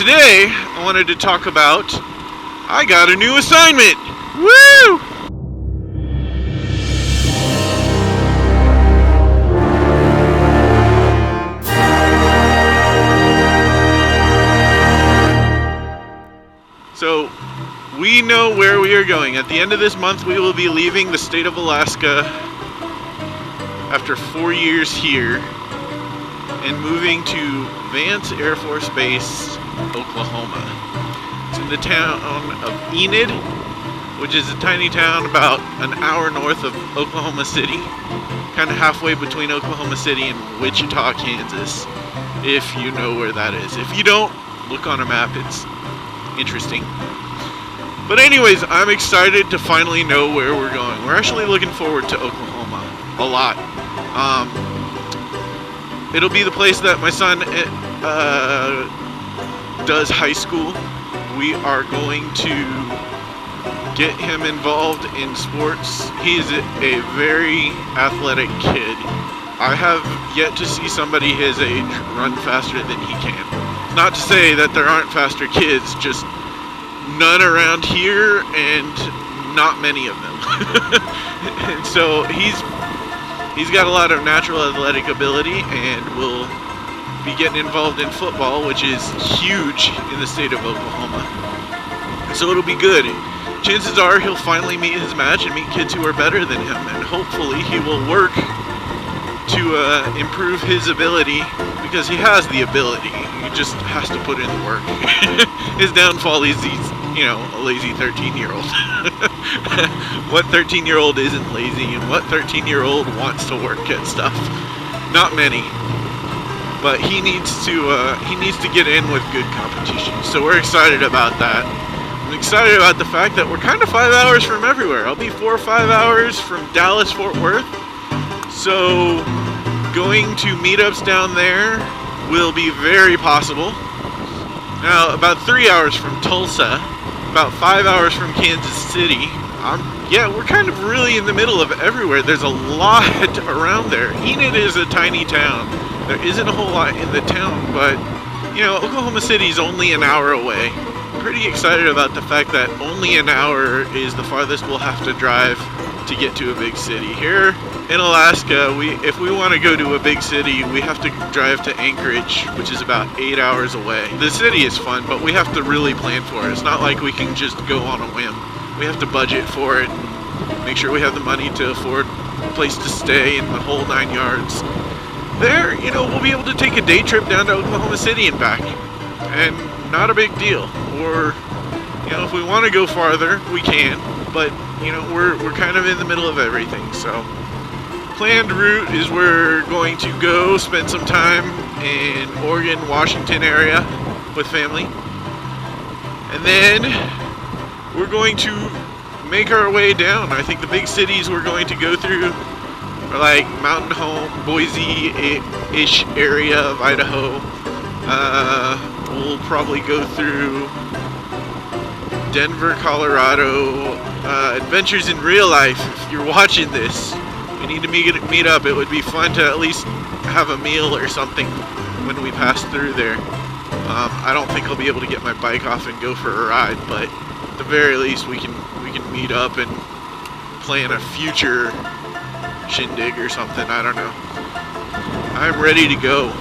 today I wanted to talk about I got a new assignment. Woo! So, we know where we are going. At the end of this month, we will be leaving the state of Alaska after 4 years here and moving to Vance Air Force Base, Oklahoma. It's in the town of Enid, which is a tiny town about an hour north of Oklahoma City, kind of halfway between Oklahoma City and Wichita, Kansas, if you know where that is. If you don't, look on a map. It's interesting. But anyways, I'm excited to finally know where we're going. We're actually looking forward to Oklahoma a lot. It'll be the place that my son does high school. We are going to get him involved in sports. He's a very athletic kid. I have yet to see somebody his age run faster than he can. Not to say that there aren't faster kids, just none around here and not many of them. And so he's got a lot of natural athletic ability and will be getting involved in football, which is huge in the state of Oklahoma. So it'll be good. Chances are he'll finally meet his match and meet kids who are better than him, and hopefully he will work to improve his ability, because he has the ability. He just has to put in the work. His downfall is he's, a lazy 13-year-old. What 13-year-old isn't lazy, and what 13-year-old wants to work at stuff? Not many. But he needs to get in with good competition. So we're excited about that. I'm excited about the fact that we're kind of 5 hours from everywhere. I'll be 4 or 5 hours from Dallas, Fort Worth. So going to meetups down there will be very possible. Now, about 3 hours from Tulsa, about 5 hours from Kansas City. We're kind of really in the middle of everywhere. There's a lot around there. Enid is a tiny town. There isn't a whole lot in the town, but, Oklahoma City's only an hour away. Pretty excited about the fact that only an hour is the farthest we'll have to drive to get to a big city. Here in Alaska, if we want to go to a big city, we have to drive to Anchorage, which is about 8 hours away. The city is fun, but we have to really plan for it. It's not like we can just go on a whim. We have to budget for it, make sure we have the money to afford a place to stay and the whole 9 yards. There, we'll be able to take a day trip down to Oklahoma City and back, and not a big deal. Or, if we want to go farther, we can, but, we're kind of in the middle of everything. So planned route is we're going to go spend some time in Oregon, Washington area with family, and then we're going to make our way down. I think the big cities we're going to go through are like Mountain Home, Boise-ish area of Idaho. We'll probably go through Denver, Colorado. Adventures in Real Life, if you're watching this, we need to meet up. It would be fun to at least have a meal or something when we pass through there. I don't think I'll be able to get my bike off and go for a ride, but at the very least we can meet up and plan a future shindig or something. I don't know. I'm ready to go.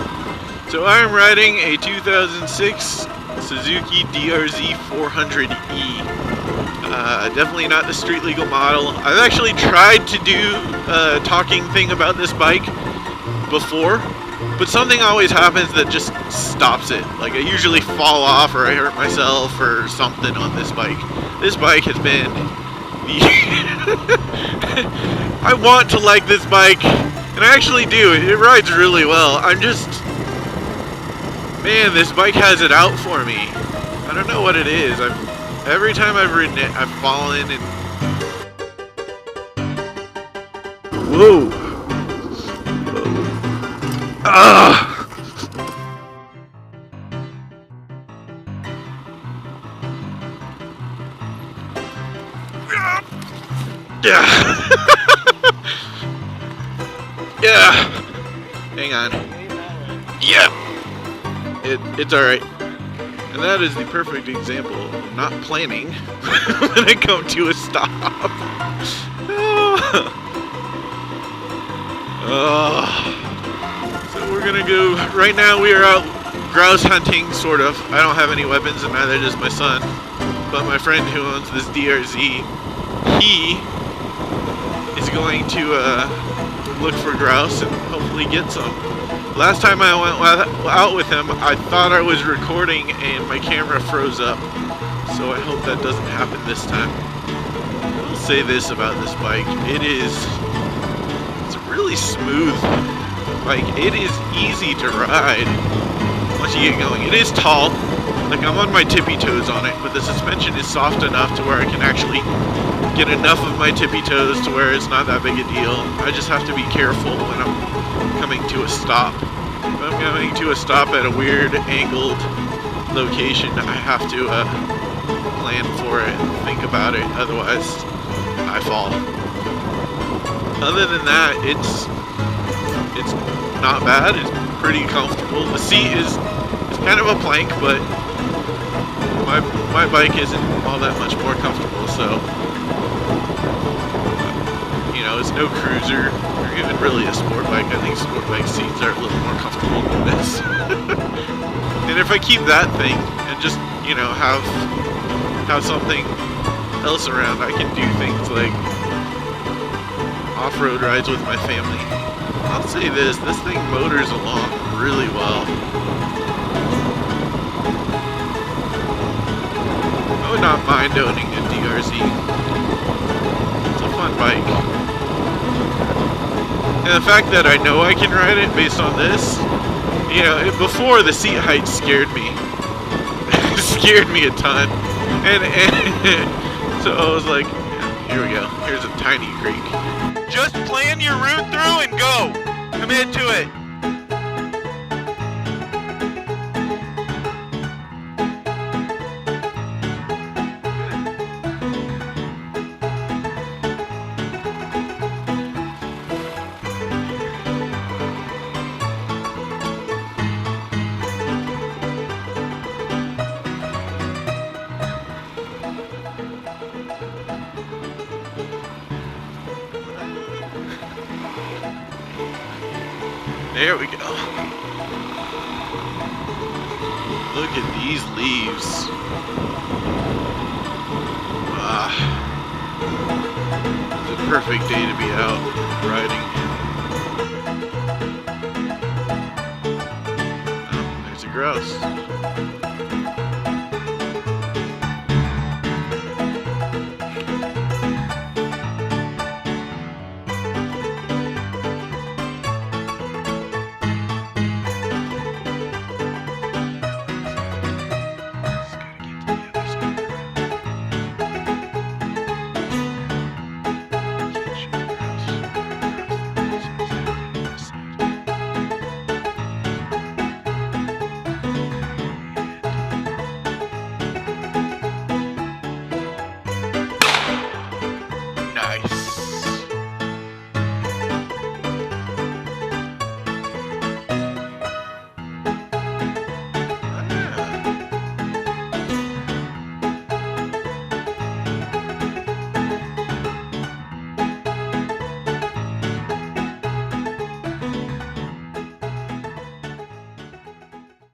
So I'm riding a 2006 Suzuki DRZ400E. Definitely not the street legal model. I've actually tried to do a talking thing about this bike before, but something always happens that just stops it. Like I usually fall off or I hurt myself or something on this bike. This bike has been I want to like this bike, and I actually do. It rides really well. Man, this bike has it out for me. I don't know what it is. Every time I've ridden it, I've fallen and... Whoa! Ah! Yeah. Yeah. Hang on. Yeah. It's all right. And that is the perfect example of not planning when I come to a stop. So we're gonna go, right now we are out grouse hunting, sort of. I don't have any weapons and neither does my son. But my friend who owns this DRZ, he is going to look for grouse and hopefully get some. Last time I went out with him, I thought I was recording and my camera froze up. So I hope that doesn't happen this time. I'll say this about this bike. It's really smooth. Like, it is easy to ride once you get going. It is tall. Like, I'm on my tippy toes on it, but the suspension is soft enough to where I can actually get enough of my tippy toes to where it's not that big a deal. I just have to be careful when I'm coming to a stop. If I'm coming to a stop at a weird angled location, I have to plan for it, think about it, otherwise I fall. Other than that, it's not bad. It's pretty comfortable. The seat is kind of a plank, but my bike isn't all that much more comfortable, so you know, it's no cruiser or even really a sport bike. I think sport bike seats are a little more comfortable than this. And if I keep that thing and just, you know, have something else around, I can do things like off-road rides with my family. I'll say this thing motors along really well. I would not mind owning a DRZ. It's a fun bike. And the fact that I know I can ride it based on this, you know, before the seat height scared me. Scared me a ton. And so I was like, yeah, here we go. Here's a tiny creek. Just plan your route through and go. Commit to it. There we go. Look at these leaves. It's a perfect day to be out riding. Oh, there's a grouse.